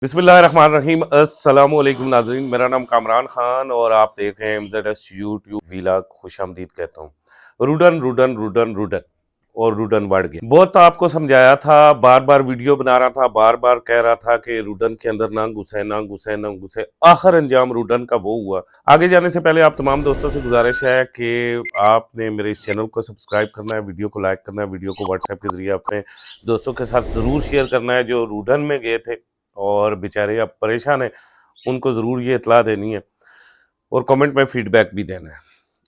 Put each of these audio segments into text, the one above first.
बिस्मिल्लाहिर्रहमानिर्रहीम। अस्सलाम वालेकुम नाज़रीन, मेरा नाम कामरान खान और आप देख रहे हैं MZS यूट्यूब वीलॉग। खुशामदीद कहता हूँ। रूडन रूडन रूडन रूडन और रूडन बढ़ गया। बहुत आपको समझाया था, बार बार वीडियो बना रहा था, बार बार कह रहा था कि रूडन के अंदर ना घुसे ना घुसे ना घुसे। आखिर अंजाम रूडन का वो हुआ। आगे जाने से पहले आप तमाम दोस्तों से गुजारिश है कि आपने मेरे इस चैनल को सब्सक्राइब करना है, वीडियो को लाइक करना है, वीडियो को व्हाट्सएप के जरिए अपने दोस्तों के साथ ज़रूर शेयर करना है जो रूडन में गए थे और बेचारे अब परेशान हैं। उनको ज़रूर ये इत्तला देनी है और कमेंट में फीडबैक भी देना है।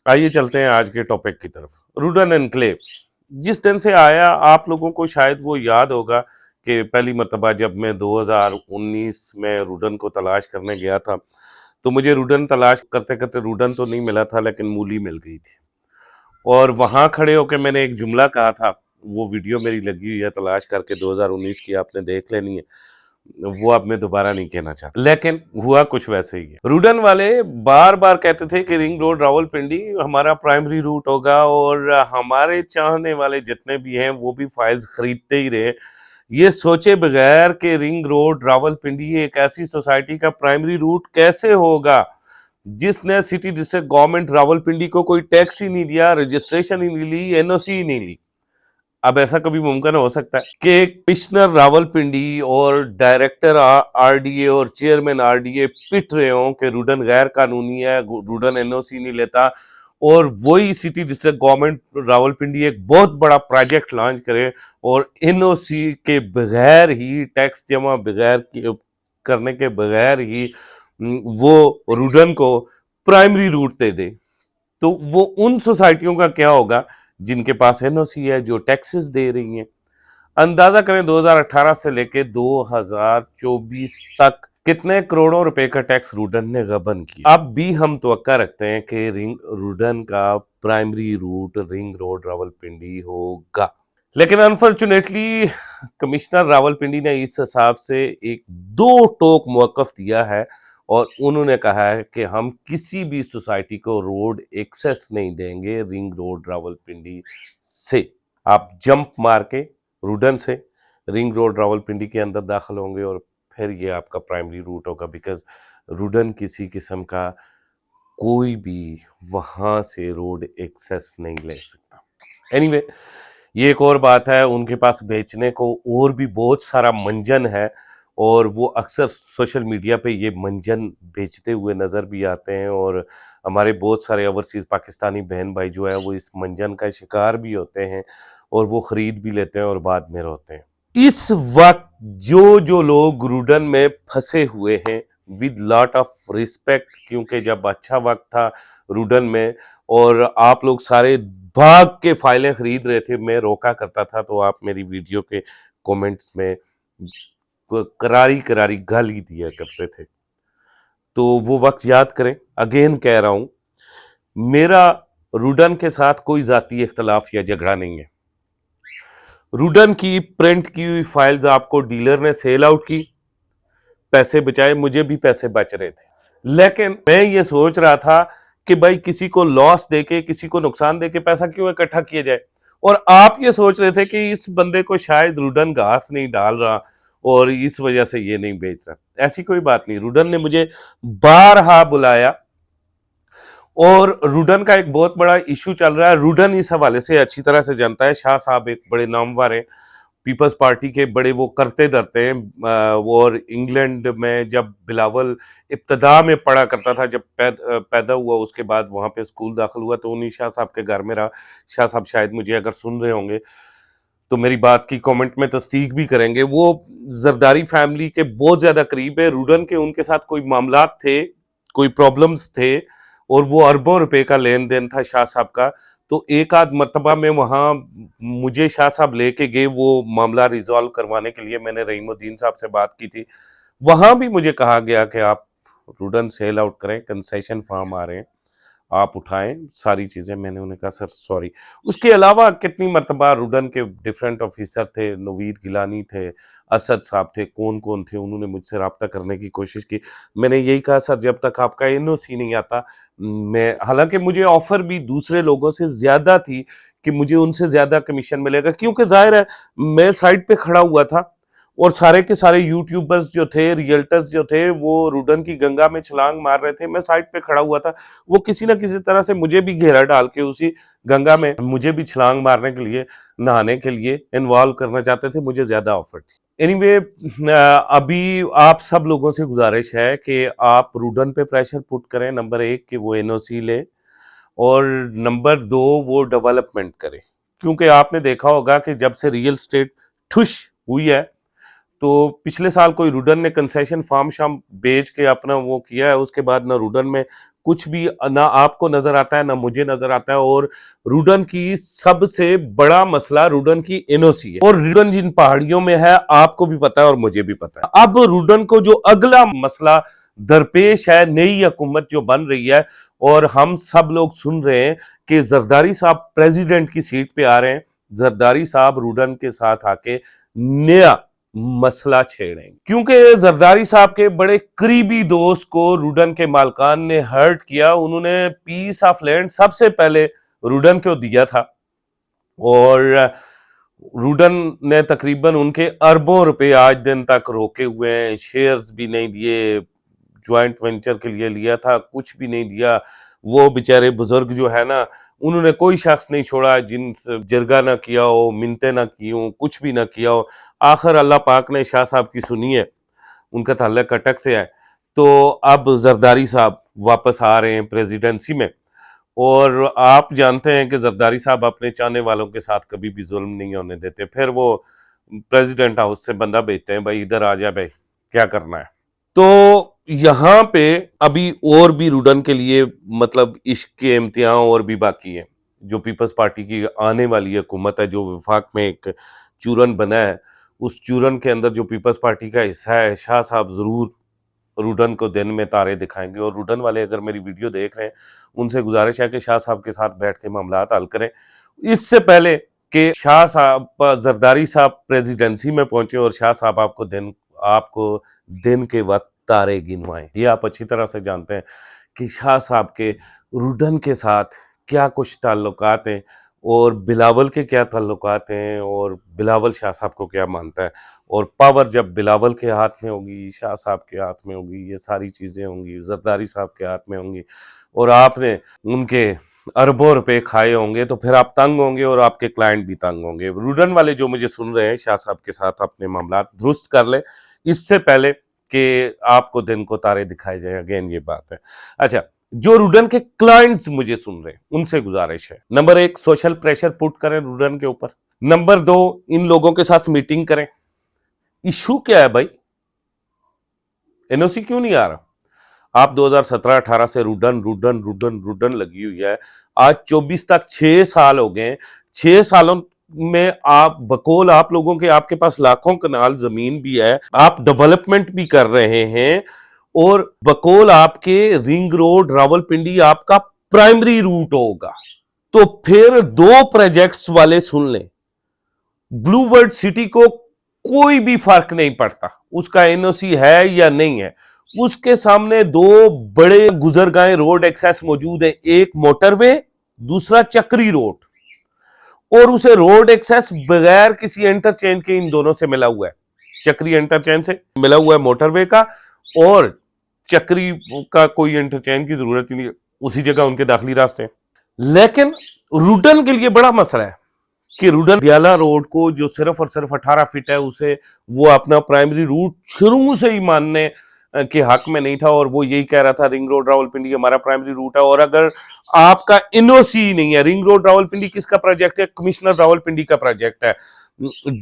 आइए चलते हैं आज के टॉपिक की तरफ। रूडन एनक्लेव जिस दिन से आया, आप लोगों को शायद वो याद होगा कि पहली मर्तबा जब मैं 2019 में रूडन को तलाश करने गया था, तो मुझे रूडन तलाश करते करते रूडन तो नहीं मिला था, लेकिन मूली मिल गई थी। और वहाँ खड़े होकर मैंने एक जुमला कहा था, वो वीडियो मेरी लगी हुई है तलाश करके 2019 की, आपने देख लेनी है। वो अब मैं दोबारा नहीं कहना चाहता, लेकिन हुआ कुछ वैसे ही है। रूडन वाले बार बार कहते थे कि रिंग रोड रावलपिंडी हमारा प्राइमरी रूट होगा और हमारे चाहने वाले जितने भी हैं वो भी फाइल्स खरीदते ही रहे, ये सोचे बगैर कि रिंग रोड रावलपिंडी एक ऐसी सोसाइटी का प्राइमरी रूट कैसे होगा जिसने सिटी डिस्ट्रिक्ट गवर्नमेंट रावलपिंडी को कोई टैक्स ही नहीं दिया, रजिस्ट्रेशन ही नहीं ली, एनओसी ही नहीं ली। अब ऐसा कभी मुमकिन हो सकता है कि कमिश्नर रावलपिंडी और डायरेक्टर आरडीए और चेयरमैन आरडीए पिट रहे हों कि रूडन गैर कानूनी है, रूडन एनओसी नहीं लेता, और वही सिटी डिस्ट्रिक्ट गवर्नमेंट रावलपिंडी एक बहुत बड़ा प्रोजेक्ट लॉन्च करे और एनओसी के बगैर ही, टैक्स जमा बगैर करने के बगैर ही वो रूडन को प्राइमरी रूट दे दे। तो वो उन सोसाइटियों का क्या होगा जिनके पास एनओसी है, जो टैक्सेस दे रही हैं। अंदाजा करें 2018 से लेके 2024 तक कितने करोड़ों रुपए का टैक्स रूडन ने गबन किया। अब भी हम तवक्का रखते हैं कि रूडन का primary route ring road Rawalpindi होगा, लेकिन अनफॉर्चुनेटली कमिश्नर रावलपिंडी ने इस हिसाब से एक दो टोक मौकफ दिया है और उन्होंने कहा है कि हम किसी भी सोसाइटी को रोड एक्सेस नहीं देंगे रिंग रोड रावलपिंडी से। आप जंप मार के रूडन से रिंग रोड रावलपिंडी के अंदर दाखिल होंगे और फिर ये आपका प्राइमरी रूट होगा, बिकॉज रूडन किसी किस्म का कोई भी वहाँ से रोड एक्सेस नहीं ले सकता। एनीवे, ये एक और बात है, उनके पास बेचने को और भी बहुत सारा मंजन है और वो अक्सर सोशल मीडिया पे ये मंजन बेचते हुए नज़र भी आते हैं और हमारे बहुत सारे ओवरसीज़ पाकिस्तानी बहन भाई जो है वो इस मंजन का शिकार भी होते हैं और वो ख़रीद भी लेते हैं और बाद में रोते हैं। इस वक्त जो लोग रूडन में फंसे हुए हैं, विद लॉट ऑफ रिस्पेक्ट, क्योंकि जब अच्छा वक्त था रूडन में और आप लोग सारे भाग के फाइलें खरीद रहे थे, मैं रोका करता था, तो आप मेरी वीडियो के कमेंट्स में करारी करारी गाली दिया करते थे। तो वो वक्त याद करें। अगेन कह रहा हूं, मेरा रूडन के साथ कोई जाती इख्तलाफ या झगड़ा नहीं है। रूडन की प्रिंट की हुई फाइल्स आपको डीलर ने सेल आउट की, पैसे बचाए, मुझे भी पैसे बच रहे थे, लेकिन मैं ये सोच रहा था कि भाई किसी को लॉस देके, किसी को नुकसान देके पैसा क्यों इकट्ठा किया जाए। और आप ये सोच रहे थे कि इस बंदे को शायद रूडन घास नहीं डाल रहा और इस वजह से ये नहीं बेच रहा। ऐसी कोई बात नहीं। रूडन ने मुझे बारहा बुलाया और रूडन का एक बहुत बड़ा इशू चल रहा है। रूडन इस हवाले से अच्छी तरह से जानता है। शाह साहब एक बड़े नामवर हैं, पीपल्स पार्टी के बड़े वो करते धरते हैं। और इंग्लैंड में जब बिलावल इब्तदा में पढ़ा करता था, जब पैदा हुआ, उसके बाद वहाँ पे स्कूल दाखिल हुआ, तो उन्हीं शाह साहब के घर में रहा। शाह साहब शायद मुझे अगर सुन रहे होंगे तो मेरी बात की कमेंट में तस्दीक भी करेंगे। वो जरदारी फैमिली के बहुत ज़्यादा करीब है। रूडन के उनके साथ कोई मामलात थे, कोई प्रॉब्लम्स थे और वो अरबों रुपए का लेन देन था शाह साहब का। तो एक आध मरतबा में वहाँ मुझे शाह साहब लेके गए वो मामला रिजॉल्व करवाने के लिए। मैंने रहीमुद्दीन साहब से बात की थी, वहाँ भी मुझे कहा गया कि आप रूडन सेल आउट करें, कंसेशन फार्म आ रहे हैं, आप उठाएं सारी चीज़ें। मैंने उन्हें कहा सर सॉरी। उसके अलावा कितनी मरतबा रूडन के डिफरेंट ऑफिसर थे, नवीद गिलानी थे, असद साहब थे, कौन कौन थे, उन्होंने मुझसे रब्ता करने की कोशिश की। मैंने यही कहा सर जब तक आपका एनओसी नहीं आता, मैं, हालांकि मुझे ऑफर भी दूसरे लोगों से ज़्यादा थी कि मुझे उनसे ज़्यादा कमीशन मिलेगा, क्योंकि जाहिर है मैं साइड पे खड़ा हुआ था اور سارے کے سارے یوٹیوبرز جو تھے، ریئلٹرز جو تھے، وہ روڈن کی گنگا میں چھلانگ مار رہے تھے. میں سائڈ پہ کھڑا ہوا تھا. وہ کسی نہ کسی طرح سے مجھے بھی گھیرا ڈال کے اسی گنگا میں مجھے بھی چھلانگ مارنے کے لیے، نہانے کے لیے انوالو کرنا چاہتے تھے. مجھے زیادہ آفر تھی. اینی وے، ابھی آپ سب لوگوں سے گزارش ہے کہ آپ روڈن پہ پریشر پٹ کریں. نمبر 1 کہ وہ NOC لے، اور نمبر 2 وہ ڈیولپمنٹ کرے. کیونکہ آپ نے دیکھا ہوگا کہ جب سے ریئل اسٹیٹ ٹھش ہوئی ہے، تو پچھلے سال کوئی روڈن نے کنسیشن فارم شام بیچ کے اپنا وہ کیا ہے، اس کے بعد نہ روڈن میں کچھ بھی، نہ آپ کو نظر آتا ہے نہ مجھے نظر آتا ہے. اور روڈن کی سب سے بڑا مسئلہ روڈن کی NOC ہے، اور روڈن جن پہاڑیوں میں ہے آپ کو بھی پتا ہے اور مجھے بھی پتا ہے. اب روڈن کو جو اگلا مسئلہ درپیش ہے، نئی حکومت جو بن رہی ہے، اور ہم سب لوگ سن رہے ہیں کہ زرداری صاحب پریزیڈنٹ کی سیٹ پہ آ رہے ہیں. زرداری صاحب روڈن کے ساتھ آ کے نیا مسئلہ چھیڑیں، کیونکہ زرداری صاحب کے بڑے قریبی دوست کو روڈن کے مالکان نے ہرٹ کیا. انہوں نے پیس آف لینڈ سب سے پہلے روڈن کو دیا تھا، اور روڈن نے تقریباً ان کے اربوں روپے آج دن تک روکے ہوئے ہیں. شیئرز بھی نہیں دیے، جوائنٹ وینچر کے لیے لیا تھا، کچھ بھی نہیں دیا. وہ بیچارے بزرگ جو ہے نا، انہوں نے کوئی شخص نہیں چھوڑا جن سے جرگہ نہ کیا ہو، منتیں نہ کی ہوں، کچھ بھی نہ کیا ہو. آخر اللہ پاک نے شاہ صاحب کی سنی ہے، ان کا تعلق کٹک سے ہے. تو اب زرداری صاحب واپس آ رہے ہیں پریزیڈنسی میں، اور آپ جانتے ہیں کہ زرداری صاحب اپنے چاہنے والوں کے ساتھ کبھی بھی ظلم نہیں ہونے دیتے. پھر وہ پریزیڈنٹ ہاؤس سے بندہ بھیجتے ہیں، بھائی ادھر آ جا، بھائی کیا کرنا ہے. تو یہاں پہ ابھی اور بھی روڈن کے لیے مطلب عشق کے امتحان اور بھی باقی ہیں. جو پیپلز پارٹی کی آنے والی حکومت ہے، جو وفاق میں ایک چورن بنا ہے، اس چورن کے اندر جو پیپلز پارٹی کا حصہ ہے، شاہ صاحب ضرور روڈن کو دن میں تارے دکھائیں گے. اور روڈن والے اگر میری ویڈیو دیکھ رہے ہیں، ان سے گزارش ہے کہ شاہ صاحب کے ساتھ بیٹھ کے معاملات حل کریں، اس سے پہلے کہ شاہ صاحب، زرداری صاحب پریزیڈنسی میں پہنچے اور شاہ صاحب آپ کو دن کے وقت تارے گنوائیں. یہ آپ اچھی طرح سے جانتے ہیں کہ شاہ صاحب کے روڈن کے ساتھ کیا کچھ تعلقات ہیں، اور بلاول کے کیا تعلقات ہیں، اور بلاول شاہ صاحب کو کیا مانتا ہے. اور پاور جب بلاول کے ہاتھ میں ہوگی، شاہ صاحب کے ہاتھ میں ہوگی، یہ ساری چیزیں ہوں گی، زرداری صاحب کے ہاتھ میں ہوں گی، اور آپ نے ان کے اربوں روپے کھائے ہوں گے، تو پھر آپ تنگ ہوں گے اور آپ کے کلائنٹ بھی تنگ ہوں گے. روڈن والے جو مجھے سن رہے ہیں، شاہ صاحب کے ساتھ اپنے معاملات درست کر لیں اس سے پہلے کہ آپ کو دن کو تارے دکھائے جائیں. اگین یہ بات ہے. اچھا، جو روڈن کے کلائنٹس مجھے سن رہے ہیں، ان سے گزارش ہے، نمبر 1 سوشل پریشر پٹ کریں روڈن کے اوپر. نمبر 2 ان لوگوں کے ساتھ میٹنگ کریں. ایشو کیا ہے بھائی؟ NOC کیوں نہیں آ رہا؟ آپ 2017-18 سے روڈن لگی ہوئی ہے. آج 24 تک 6 سال ہو گئے. 6 سالوں میں آپ بقول آپ لوگوں کے، آپ کے پاس لاکھوں کنال زمین بھی ہے، آپ ڈیولپمنٹ بھی کر رہے ہیں، اور بقول آپ کے رنگ روڈ راولپنڈی آپ کا پرائمری روٹ ہوگا. تو پھر 2 پروجیکٹس والے سن لیں، بلو ورڈ سٹی کو کوئی بھی فرق نہیں پڑتا اس کا NOC ہے یا نہیں ہے. اس کے سامنے 2 بڑے گزرگاہیں روڈ ایکسیس موجود ہیں، ایک موٹر وے، دوسرا چکری روڈ. اور اسے روڈ ایکسیس بغیر کسی انٹرچینج کے ان دونوں سے ملا ہوا ہے. چکری انٹرچینج سے ملا ہوا ہے موٹر وے کا، اور چکری کا کوئی انٹرچینج کی ضرورت ہی نہیں، اسی جگہ ان کے داخلی راستے ہیں. لیکن روڈن کے لیے بڑا مسئلہ ہے کہ روڈن دیالہ روڈ کو جو صرف اور صرف 18 فٹ ہے، اسے وہ اپنا پرائمری روٹ شروع سے ہی ماننے کے حق میں نہیں تھا، اور وہ یہی کہہ رہا تھا رنگ روڈ راولپنڈی ہمارا پرائمری روٹ ہے. اور اگر آپ کا NOC نہیں ہے، رنگ روڈ راولپنڈی کس کا پروجیکٹ ہے؟ کمشنر راولپنڈی کا پروجیکٹ ہے،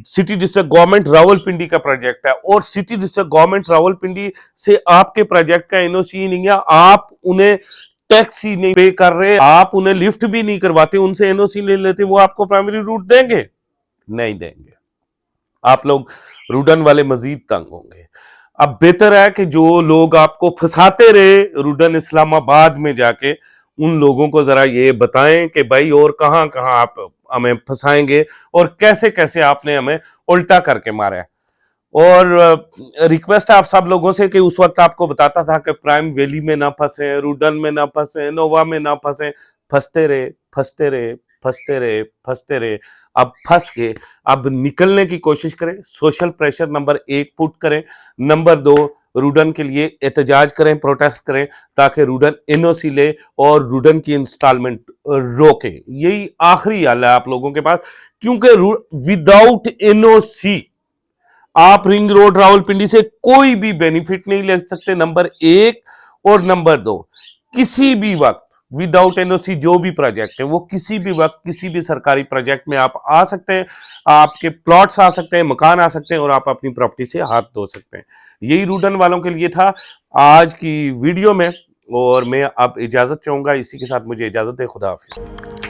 سٹی ڈسٹرکٹ گورنمنٹ راولپنڈی کا پروجیکٹ ہے. اور سٹی ڈسٹرکٹ گورنمنٹ راولپنڈی سے آپ کے پروجیکٹ کا NOC ہی نہیں ہے، آپ انہیں ٹیکس ہی نہیں پے کر رہے، آپ انہیں لفٹ بھی نہیں کرواتے، ان سے NOC لے لیتے، وہ آپ کو پرائمری روٹ دیں گے؟ نہیں دیں گے. آپ لوگ روڈن والے مزید تنگ ہوں گے. اب بہتر ہے کہ جو لوگ آپ کو پھنساتے رہے روڈن اسلام آباد میں جا کے، ان لوگوں کو ذرا یہ بتائیں کہ بھائی اور کہاں کہاں آپ ہمیں پھنسائیں گے، اور کیسے کیسے آپ نے ہمیں الٹا کر کے مارا ہے. اور ریکویسٹ ہے آپ سب لوگوں سے کہ اس وقت آپ کو بتاتا تھا کہ پرائم ویلی میں نہ پھنسیں، روڈن میں نہ پھنسیں، نووا میں نہ پھنسیں. پھنستے رہے. अब फंस गए, अब निकलने की कोशिश करें। सोशल प्रेशर नंबर 1 पुट करें। नंबर 2, रूडन के लिए एहतजाज करें, प्रोटेस्ट करें, ताकि रूडन एनओसी ले और रूडन की इंस्टॉलमेंट रोके। यही आखिरी हल है आप लोगों के पास, क्योंकि विदाउट एनओसी आप रिंग रोड रावलपिंडी से कोई भी बेनिफिट नहीं ले सकते, नंबर 1। और नंबर 2, किसी भी वक्त विदाउट एनओसी जो भी प्रोजेक्ट है वो किसी भी वक्त किसी भी सरकारी प्रोजेक्ट में आप आ सकते हैं, आपके प्लॉट्स आ सकते हैं, मकान आ सकते हैं और आप अपनी प्रॉपर्टी से हाथ धो सकते हैं। यही रूडन वालों के लिए था आज की वीडियो में, और मैं अब इजाजत चाहूंगा। इसी के साथ मुझे इजाजत है। खुदा हाफिज।